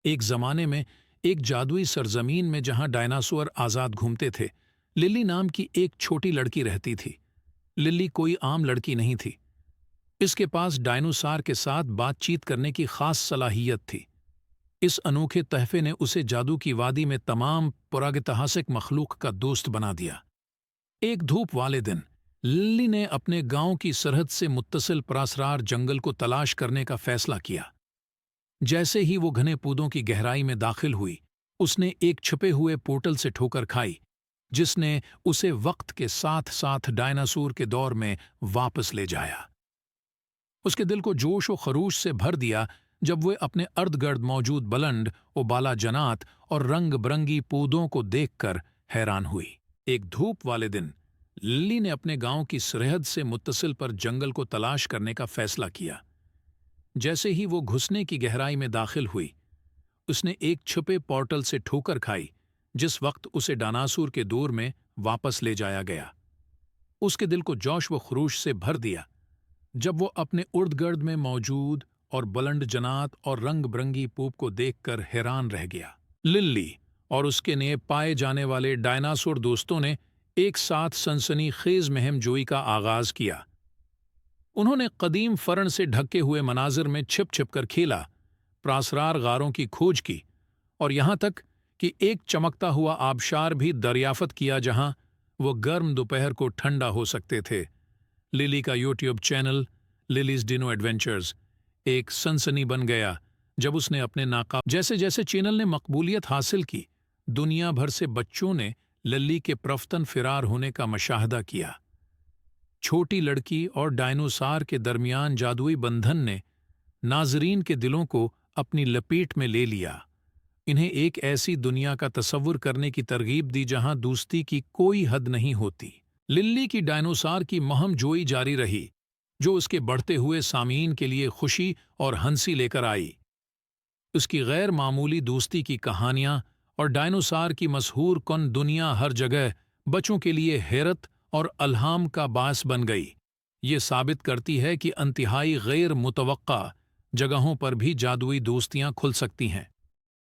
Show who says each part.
Speaker 1: ایک زمانے میں ایک جادوئی سرزمین میں جہاں ڈائناسور آزاد گھومتے تھے، للی نام کی ایک چھوٹی لڑکی رہتی تھی۔ للی کوئی عام لڑکی نہیں تھی۔ اس کے پاس ڈائنوسار کے ساتھ بات چیت کرنے کی خاص صلاحیت تھی۔ اس انوکھے تحفے نے اسے جادو کی وادی میں تمام پراگیتہاسک مخلوق کا دوست بنا دیا۔ ایک دھوپ والے دن للی نے اپنے گاؤں کی سرحد سے متصل پراسرار جنگل کو تلاش کرنے کا فیصلہ کیا۔ جیسے ہی وہ گھنے پودوں کی گہرائی میں داخل ہوئی، اس نے ایک چھپے ہوئے پورٹل سے ٹھوکر کھائی، جس نے اسے وقت کے ساتھ ساتھ ڈائناسور کے دور میں واپس لے جایا۔ اس کے دل کو جوش و خروش سے بھر دیا جب وہ اپنے ارد گرد موجود بلند و بالا جنات اور رنگ برنگی پودوں کو دیکھ کر حیران ہوئی۔ ایک دھوپ والے دن للی نے اپنے گاؤں کی سرحد سے متصل پر جنگل کو تلاش کرنے کا فیصلہ کیا۔ جیسے ہی وہ گھسنے کی گہرائی میں داخل ہوئی، اس نے ایک چھپے پورٹل سے ٹھوکر کھائی، جس وقت اسے ڈائناسور کے دور میں واپس لے جایا گیا۔ اس کے دل کو جوش و خروش سے بھر دیا جب وہ اپنے ارد گرد میں موجود اور بلند جنات اور رنگ برنگی پوپ کو دیکھ کر حیران رہ گیا۔ للی اور اس کے نئے پائے جانے والے ڈائناسور دوستوں نے ایک ساتھ سنسنی خیز مہم جوئی کا آغاز کیا۔ انہوں نے قدیم فرن سے ڈھکے ہوئے مناظر میں چھپ چھپ کر کھیلا، پراسرار غاروں کی کھوج کی، اور یہاں تک کہ ایک چمکتا ہوا آبشار بھی دریافت کیا جہاں وہ گرم دوپہر کو ٹھنڈا ہو سکتے تھے۔ للی کا یوٹیوب چینل للیز ڈینو ایڈونچرز ایک سنسنی بن گیا جب اس نے اپنے ناقابل جیسے جیسے چینل نے مقبولیت حاصل کی، دنیا بھر سے بچوں نے للی کے پرفتن فرار ہونے کا مشاہدہ کیا۔ چھوٹی لڑکی اور ڈائنوسار کے درمیان جادوئی بندھن نے ناظرین کے دلوں کو اپنی لپیٹ میں لے لیا، انہیں ایک ایسی دنیا کا تصور کرنے کی ترغیب دی جہاں دوستی کی کوئی حد نہیں ہوتی۔ للی کی ڈائنوسار کی مہم جوئی جاری رہی، جو اس کے بڑھتے ہوئے سامعین کے لیے خوشی اور ہنسی لے کر آئی۔ اس کی غیر معمولی دوستی کی کہانیاں اور ڈائنوسار کی مسحور کن دنیا ہر جگہ بچوں کے لیے حیرت اور الہام کا باعث بن گئی۔ یہ ثابت کرتی ہے کہ انتہائی غیر متوقع جگہوں پر بھی جادوئی دوستیاں کھل سکتی ہیں۔